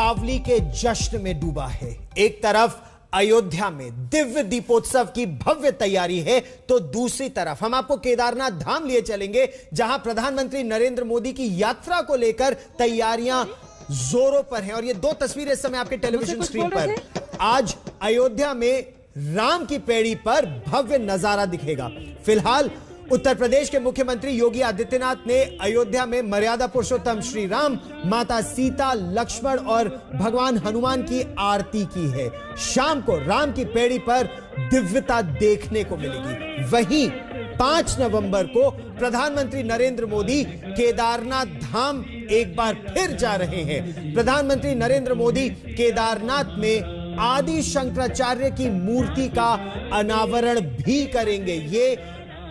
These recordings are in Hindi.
दीपावली के जश्न में डूबा है। एक तरफ अयोध्या में दिव्य दीपोत्सव की भव्य तैयारी है, तो दूसरी तरफ हम आपको केदारनाथ धाम लिए चलेंगे, जहां प्रधानमंत्री नरेंद्र मोदी की यात्रा को लेकर तैयारियां जोरों पर हैं। और ये दो तस्वीरें इस समय आपके टेलीविजन स्क्रीन पर। आज अयोध्या में राम की पैड़ी पर भव्य नजारा दिखेगा। फिलहाल उत्तर प्रदेश के मुख्यमंत्री योगी आदित्यनाथ ने अयोध्या में मर्यादा पुरुषोत्तम श्री राम, माता सीता, लक्ष्मण और भगवान हनुमान की आरती की है। शाम को राम की पैड़ी पर दिव्यता देखने को मिलेगी। वहीं 5 नवंबर को प्रधानमंत्री नरेंद्र मोदी केदारनाथ धाम एक बार फिर जा रहे हैं। प्रधानमंत्री नरेंद्र मोदी केदारनाथ में आदि शंकराचार्य की मूर्ति का अनावरण भी करेंगे। ये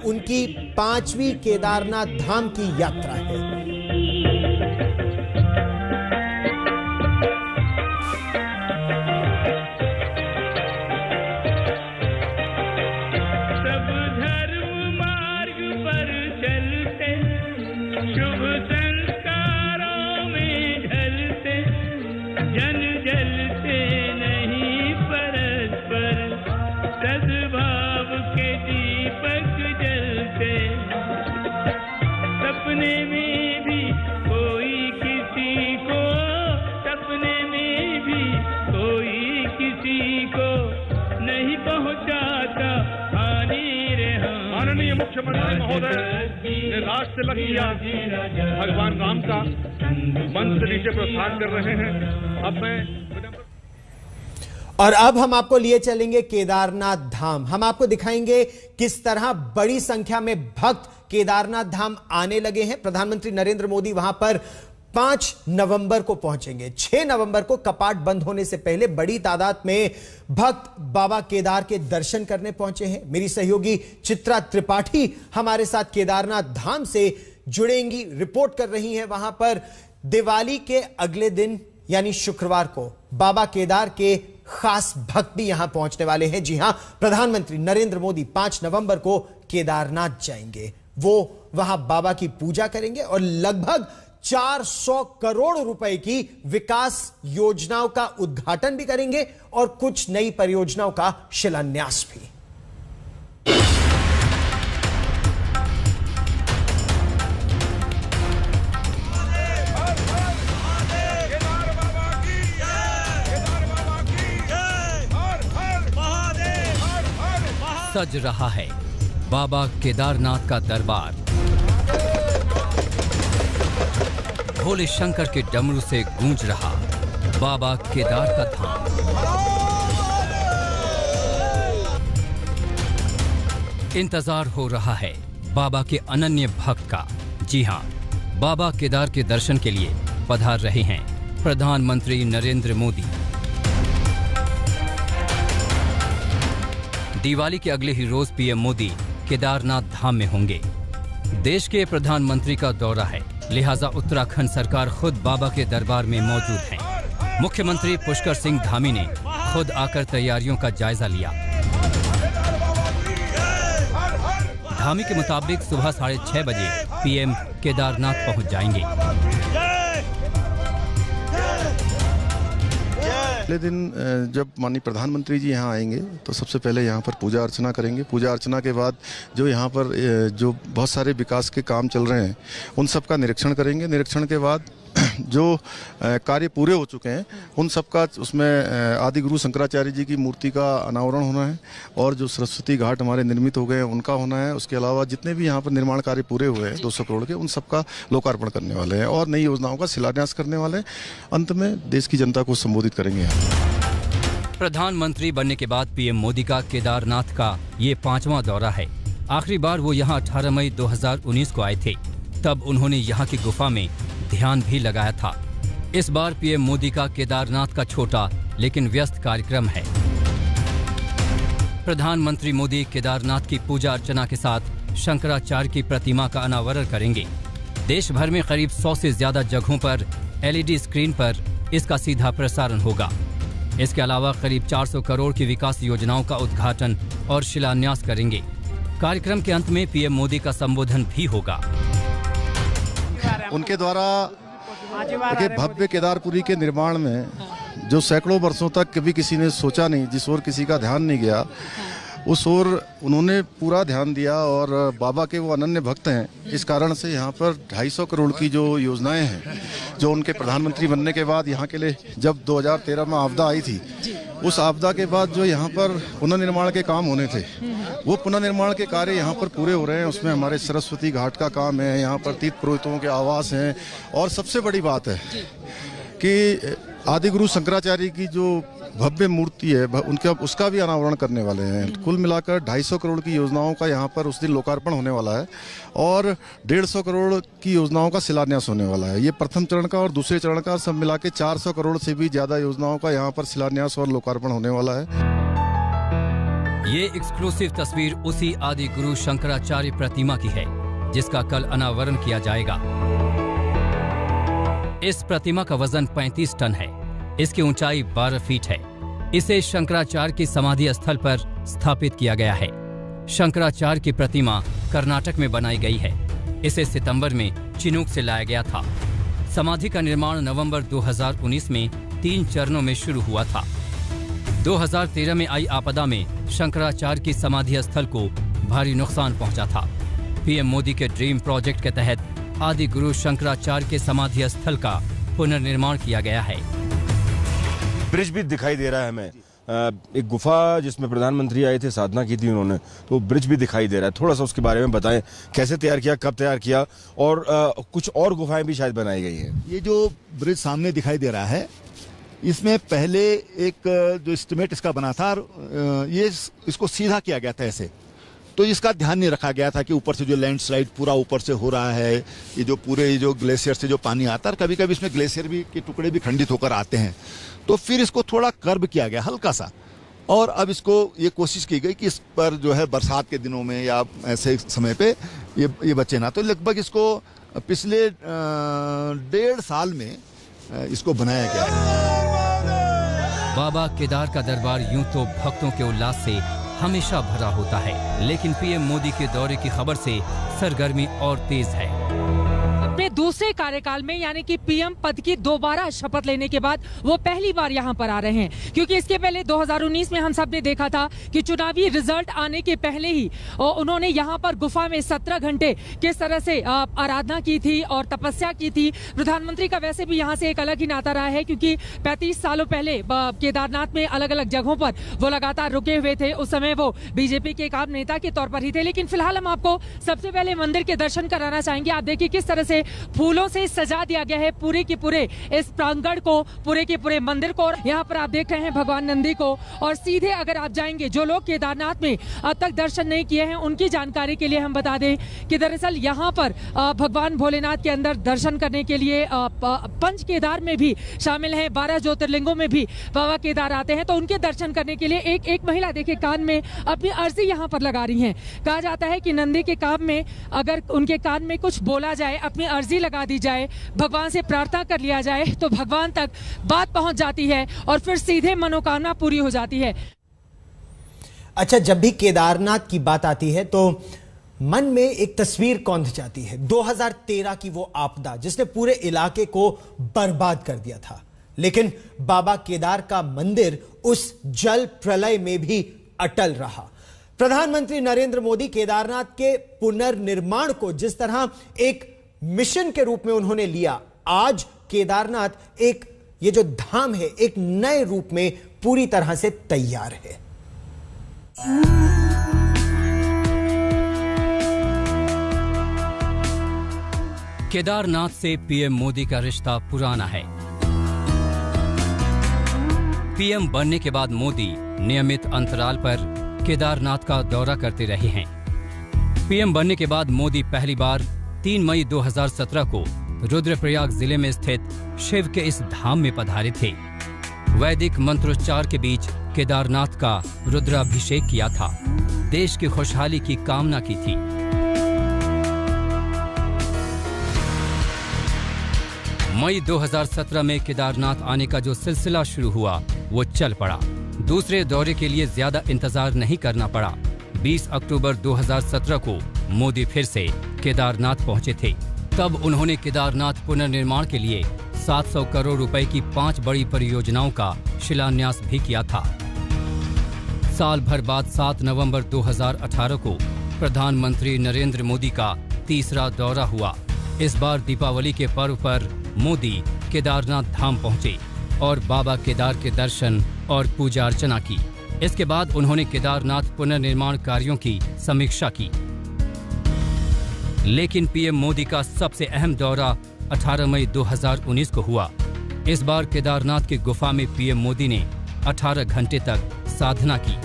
उनकी 5वीं केदारनाथ धाम की यात्रा है। सब धर्म मार्ग पर चलते, शुभ संस्कारों में ढलते, जन जलते नहीं परस्पर, सद्भाव के दीपक जलते। सपने में भी कोई किसी को, सपने में भी कोई किसी को नहीं पहुंचाता हानि रे हम। माननीय मुख्यमंत्री महोदय ने राष्ट्र तिलक किया, भगवान राम का मंच से नीचे प्रस्थान कर रहे हैं। अब मैं और अब हम आपको लिए चलेंगे केदारनाथ धाम। हम आपको दिखाएंगे किस तरह बड़ी संख्या में भक्त केदारनाथ धाम आने लगे हैं। प्रधानमंत्री नरेंद्र मोदी वहां पर 5 नवंबर को पहुंचेंगे। 6 नवंबर को कपाट बंद होने से पहले बड़ी तादाद में भक्त बाबा केदार के दर्शन करने पहुंचे हैं। मेरी सहयोगी चित्रा त्रिपाठी हमारे साथ केदारनाथ धाम से जुड़ेंगी, रिपोर्ट कर रही हैं। वहां पर दिवाली के अगले दिन यानी शुक्रवार को बाबा केदार के खास भक्त भी यहां पहुंचने वाले हैं। जी हां, प्रधानमंत्री नरेंद्र मोदी 5 नवंबर को केदारनाथ जाएंगे। वो वहां बाबा की पूजा करेंगे और लगभग 400 करोड़ रुपए की विकास योजनाओं का उद्घाटन भी करेंगे और कुछ नई परियोजनाओं का शिलान्यास भी। सज रहा है बाबा केदारनाथ का दरबार। भोले शंकर के डमरू से गूंज रहा बाबा केदार का धाम। इंतजार हो रहा है बाबा के अनन्य भक्त का। जी हां, बाबा केदार के दर्शन के लिए पधार रहे हैं प्रधानमंत्री नरेंद्र मोदी। दिवाली के अगले ही रोज पीएम मोदी केदारनाथ धाम में होंगे। देश के प्रधानमंत्री का दौरा है, लिहाजा उत्तराखंड सरकार खुद बाबा के दरबार में मौजूद है। मुख्यमंत्री पुष्कर सिंह धामी ने खुद आकर तैयारियों का जायजा लिया। धामी के मुताबिक सुबह 6:30 बजे पीएम केदारनाथ पहुंच जाएंगे। अगले दिन जब माननीय प्रधानमंत्री जी यहाँ आएंगे तो सबसे पहले यहाँ पर पूजा अर्चना करेंगे। पूजा अर्चना के बाद जो यहाँ पर जो बहुत सारे विकास के काम चल रहे हैं उन सब का निरीक्षण करेंगे। निरीक्षण के बाद जो कार्य पूरे हो चुके हैं उन सब का उसमें आदि गुरु शंकराचार्य जी की मूर्ति का अनावरण होना है और जो सरस्वती घाट हमारे निर्मित हो गए हैं उनका होना है। उसके अलावा जितने भी यहाँ पर निर्माण कार्य पूरे हुए हैं 200 करोड़ के, उन सब का लोकार्पण करने वाले हैं और नई योजनाओं का शिलान्यास करने वाले हैं। अंत में देश की जनता को संबोधित करेंगे। प्रधानमंत्री बनने के बाद पीएम मोदी का केदारनाथ का ये 5वां दौरा है। आखिरी बार वो यहाँ 18 मई 2019 को आए थे। तब उन्होंने यहाँ की गुफा में ध्यान भी लगाया था। इस बार पीएम मोदी का केदारनाथ का छोटा लेकिन व्यस्त कार्यक्रम है। प्रधानमंत्री मोदी केदारनाथ की पूजा अर्चना के साथ शंकराचार्य की प्रतिमा का अनावरण करेंगे। देश भर में करीब 100 से ज्यादा जगहों पर LED स्क्रीन पर इसका सीधा प्रसारण होगा। इसके अलावा करीब 400 करोड़ की विकास योजनाओं का उद्घाटन और शिलान्यास करेंगे। कार्यक्रम के अंत में पीएम मोदी का संबोधन भी होगा। उनके द्वारा देखिए, भव्य केदारपुरी के निर्माण में जो सैकड़ों वर्षों तक कभी किसी ने सोचा नहीं, जिस ओर किसी का ध्यान नहीं गया, उस ओर उन्होंने पूरा ध्यान दिया और बाबा के वो अनन्य भक्त हैं। इस कारण से यहाँ पर 250 करोड़ की जो योजनाएं हैं, जो उनके प्रधानमंत्री बनने के बाद यहाँ के लिए जब 2013 में आपदा आई थी, उस आपदा के बाद जो यहाँ पर पुनर्निर्माण के काम होने थे, वो पुनर्निर्माण के कार्य यहाँ पर पूरे हो रहे हैं। उसमें हमारे सरस्वती घाट का काम है, यहाँ पर तीर्थ पुरोहितों के आवास हैं, और सबसे बड़ी बात है कि आदिगुरु शंकराचार्य की जो भव्य मूर्ति है उनका उसका भी अनावरण करने वाले हैं। कुल मिलाकर 250 करोड़ की योजनाओं का यहाँ पर उस दिन लोकार्पण होने वाला है और 150 करोड़ की योजनाओं का शिलान्यास होने वाला है। ये प्रथम चरण का और दूसरे चरण का सब मिला के 400 करोड़ से भी ज्यादा योजनाओं का यहाँ पर शिलान्यास और लोकार्पण होने वाला है। ये एक्सक्लूसिव तस्वीर उसी आदि गुरु शंकराचार्य प्रतिमा की है, जिसका कल अनावरण किया जाएगा। इस प्रतिमा का वजन 35 टन है। इसकी ऊंचाई 12 फीट है। इसे शंकराचार्य की समाधि स्थल पर स्थापित किया गया है। शंकराचार्य की प्रतिमा कर्नाटक में बनाई गई है। इसे सितंबर में चिनूक से लाया गया था। समाधि का निर्माण नवंबर 2019 में 3 चरणों में शुरू हुआ था। 2013 में आई आपदा में शंकराचार्य की समाधि स्थल को भारी नुकसान पहुंचा था। पीएम मोदी के ड्रीम प्रोजेक्ट के तहत आदि गुरु शंकराचार्य के समाधि स्थल का पुनर्निर्माण किया गया है। ब्रिज भी दिखाई दे रहा है हमें। एक गुफा जिसमें प्रधानमंत्री आए थे, साधना की थी उन्होंने, तो ब्रिज भी दिखाई दे रहा है। थोड़ा सा उसके बारे में बताएं, कैसे तैयार किया, कब तैयार किया, और कुछ और गुफाएं भी शायद बनाई गई हैं। ये जो ब्रिज सामने दिखाई दे रहा है, इसमें पहले एक जो एस्टिमेट इसका बना था, ये इसको सीधा किया गया था ऐसे, तो इसका ध्यान नहीं रखा गया था कि ऊपर से जो लैंडस्लाइड पूरा ऊपर से हो रहा है, ये जो पूरे जो ग्लेशियर से जो पानी आता है, कभी कभी इसमें ग्लेशियर भी के टुकड़े भी खंडित होकर आते हैं, तो फिर इसको थोड़ा कर्व किया गया हल्का सा, और अब इसको ये कोशिश की गई कि इस पर जो है बरसात के दिनों में या ऐसे समय पे ये बचे ना। तो लगभग इसको पिछले 1.5 साल में इसको बनाया गया। बाबा केदार का दरबार यूं तो भक्तों के उल्लास से हमेशा भरा होता है, लेकिन पीएम मोदी के दौरे की खबर से सरगर्मी और तेज है। अपने दूसरे कार्यकाल में यानी कि पीएम पद की दोबारा शपथ लेने के बाद वो पहली बार यहाँ पर आ रहे हैं, क्योंकि इसके पहले 2019 में हम सब ने देखा था कि चुनावी रिजल्ट आने के पहले ही उन्होंने यहाँ पर गुफा में 17 घंटे किस तरह से आराधना की थी और तपस्या की थी। प्रधानमंत्री का वैसे भी यहाँ से एक अलग ही नाता रहा है, क्योंकि 35 सालों पहले केदारनाथ में अलग अलग जगहों पर वो लगातार रुके हुए थे। उस समय वो बीजेपी के एक आम नेता के तौर पर ही थे। लेकिन फिलहाल हम आपको सबसे पहले मंदिर के दर्शन कराना चाहेंगे। आप देखिए किस तरह से फूलों से सजा दिया गया है पूरे के पूरे इस प्रांगण को, पूरे के पूरे मंदिर को। और यहाँ पर आप देख रहे हैं भगवान नंदी को। और सीधे अगर आप जाएंगे, जो लोग केदारनाथ में अब तक दर्शन नहीं किए हैं, उनकी जानकारी के लिए हम बता दें कि दरअसल यहाँ पर भगवान भोलेनाथ के अंदर दर्शन करने के लिए पंच केदार में भी शामिल हैं, 12 ज्योतिर्लिंगों में भी बाबा केदार आते हैं। तो उनके दर्शन करने के लिए एक महिला देखिए कान में अपनी अर्जी यहाँ पर लगा रही है। कहा जाता है कि नंदी के काम में अगर उनके कान में कुछ बोला जाए, अपनी अर्जी लगा दी जाए, भगवान से प्रार्थना कर लिया जाए, तो भगवान तक बात पहुंच जाती है और फिर सीधे मनोकामना पूरी हो जाती है। अच्छा, जब भी केदारनाथ की बात आती है तो मन में एक तस्वीर कौंध जाती है। 2013 की वो आपदा जिसने पूरे इलाके को बर्बाद कर दिया था, लेकिन बाबा केदार का मंदिर उस जल प्रलय में भी अटल रहा। प्रधानमंत्री नरेंद्र मोदी केदारनाथ के पुनर्निर्माण को जिस तरह एक मिशन के रूप में उन्होंने लिया, आज केदारनाथ एक ये जो धाम है एक नए रूप में पूरी तरह से तैयार है। केदारनाथ से पीएम मोदी का रिश्ता पुराना है। पीएम बनने के बाद मोदी नियमित अंतराल पर केदारनाथ का दौरा करते रहे हैं। पीएम बनने के बाद मोदी पहली बार 3 मई 2017 को रुद्रप्रयाग जिले में स्थित शिव के इस धाम में पधारे थे। वैदिक मंत्रोच्चार के बीच केदारनाथ का रुद्राभिषेक किया था। देश की खुशहाली की कामना की थी। मई 2017 में केदारनाथ आने का जो सिलसिला शुरू हुआ वो चल पड़ा। दूसरे दौरे के लिए ज्यादा इंतजार नहीं करना पड़ा। 20 अक्टूबर 2017 को मोदी फिर से केदारनाथ पहुंचे थे। तब उन्होंने केदारनाथ पुनर्निर्माण के लिए 700 करोड़ रुपए की 5 बड़ी परियोजनाओं का शिलान्यास भी किया था। साल भर बाद 7 नवंबर 2018 को प्रधानमंत्री नरेंद्र मोदी का तीसरा दौरा हुआ। इस बार दीपावली के पर्व पर मोदी केदारनाथ धाम पहुंचे और बाबा केदार के दर्शन और पूजा अर्चना की। इसके बाद उन्होंने केदारनाथ पुनर्निर्माण कार्यों की समीक्षा की। लेकिन पीएम मोदी का सबसे अहम दौरा 18 मई 2019 को हुआ। इस बार केदारनाथ की गुफा में पीएम मोदी ने 18 घंटे तक साधना की।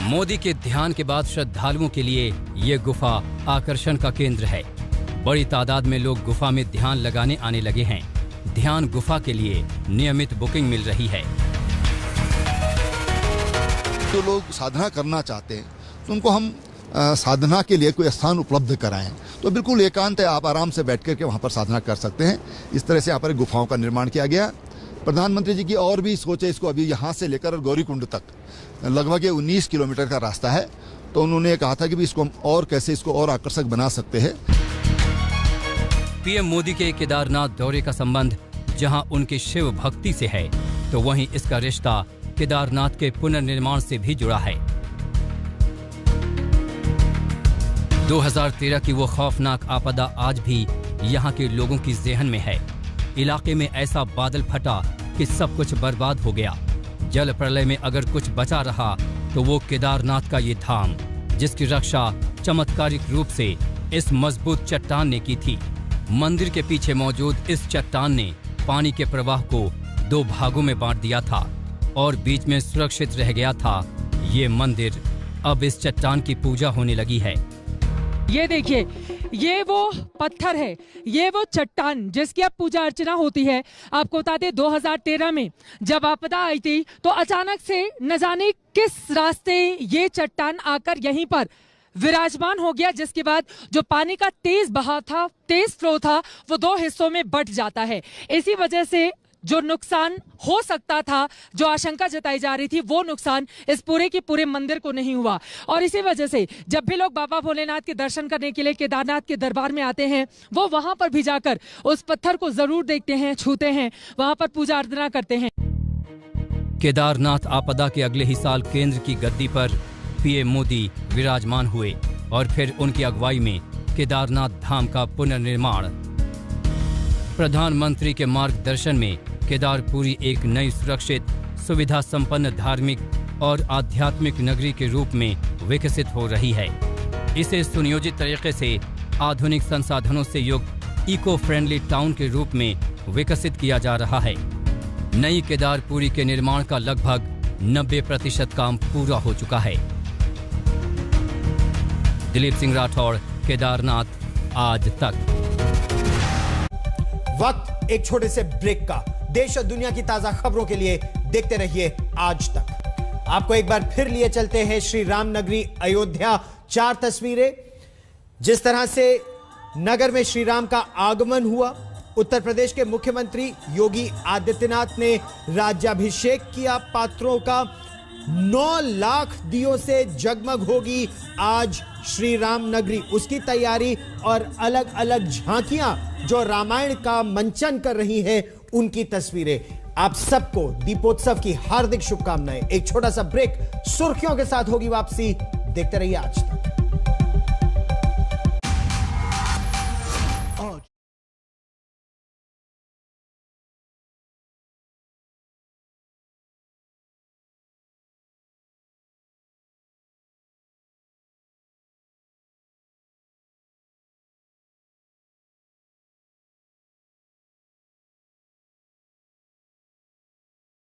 मोदी के ध्यान के बाद श्रद्धालुओं के लिए ये गुफा आकर्षण का केंद्र है। बड़ी तादाद में लोग गुफा में ध्यान लगाने आने लगे हैं। ध्यान गुफा के लिए नियमित बुकिंग मिल रही है। जो लोग साधना करना चाहते हैं तो उनको हम साधना के लिए कोई स्थान उपलब्ध कराएं, तो बिल्कुल एकांत है, आप आराम से बैठ करके वहाँ पर साधना कर सकते हैं। इस तरह से यहाँ पर गुफाओं का निर्माण किया गया। प्रधानमंत्री जी की और भी सोच है, इसको अभी यहाँ से लेकर गौरीकुंड तक लगभग 19 किलोमीटर का रास्ता है, तो उन्होंने कहा था कि इसको हम और कैसे इसको और आकर्षक बना सकते हैं। पीएम मोदी के केदारनाथ दौरे का संबंध जहां उनकी शिव भक्ति से है, तो वहीं इसका रिश्ता केदारनाथ के पुनर्निर्माण से भी जुड़ा है। 2013 की वो खौफनाक आपदा आज भी यहाँ के लोगों की ज़हन में है। इलाके में ऐसा बादल फटा कि सब कुछ बर्बाद हो गया। जल प्रलय में अगर कुछ बचा रहा तो वो केदारनाथ का ये धाम, जिसकी रक्षा चमत्कारिक रूप से इस मजबूत चट्टान ने की थी। मंदिर के पीछे मौजूद इस चट्टान ने पानी के प्रवाह को 2 भागों में बांट दिया था और बीच में सुरक्षित रह गया था ये मंदिर। अब इस चट्टान की पूजा होने लगी है। ये देखिए, ये वो पत्थर है, ये वो चट्टान जिसकी अब पूजा अर्चना होती है। आपको बता दें 2013 में जब आपदा आई थी तो अचानक से न जाने किस रास्ते ये चट्टान आकर यहीं पर विराजमान हो गया, जिसके बाद जो पानी का तेज बहाव था, तेज फ्लो था, वो 2 हिस्सों में बंट जाता है। इसी वजह से जो नुकसान हो सकता था, जो आशंका जताई जा रही थी, वो नुकसान इस पूरे के पूरे मंदिर को नहीं हुआ। और इसी वजह से जब भी लोग बाबा भोलेनाथ के दर्शन करने के लिए केदारनाथ के दरबार में आते हैं, वो वहां पर भी जाकर उस पत्थर को जरूर देखते हैं, छूते हैं, वहां पर पूजा अर्चना करते हैं। केदारनाथ आपदा के अगले ही साल केंद्र की गद्दी पर पीएम मोदी विराजमान हुए और फिर उनकी अगुवाई में केदारनाथ धाम का पुनर्निर्माण। प्रधानमंत्री के मार्गदर्शन में केदारपुरी एक नई सुरक्षित, सुविधा संपन्न धार्मिक और आध्यात्मिक नगरी के रूप में विकसित हो रही है। इसे सुनियोजित तरीके से आधुनिक संसाधनों से युक्त इको फ्रेंडली टाउन के रूप में विकसित किया जा रहा है। नई केदारपुरी के निर्माण का लगभग 90% काम पूरा हो चुका है। दिलीप सिंह राठौड़, केदारनाथ आज तक। वक्त एक छोटे से ब्रेक का। देश और दुनिया की ताजा खबरों के लिए देखते रहिए आज तक। आपको एक बार फिर लिए चलते हैं श्री राम नगरी अयोध्या। 4 तस्वीरें जिस तरह से नगर में श्री राम का आगमन हुआ। उत्तर प्रदेश के मुख्यमंत्री योगी आदित्यनाथ ने राज्याभिषेक किया। पात्रों का 9 लाख दियों से जगमग होगी आज श्री राम नगरी। उसकी तैयारी और अलग अलग झांकियां जो रामायण का मंचन कर रही हैं, उनकी तस्वीरें। आप सबको दीपोत्सव की हार्दिक शुभकामनाएं। एक छोटा सा ब्रेक, सुर्खियों के साथ होगी वापसी। देखते रहिए आज तक।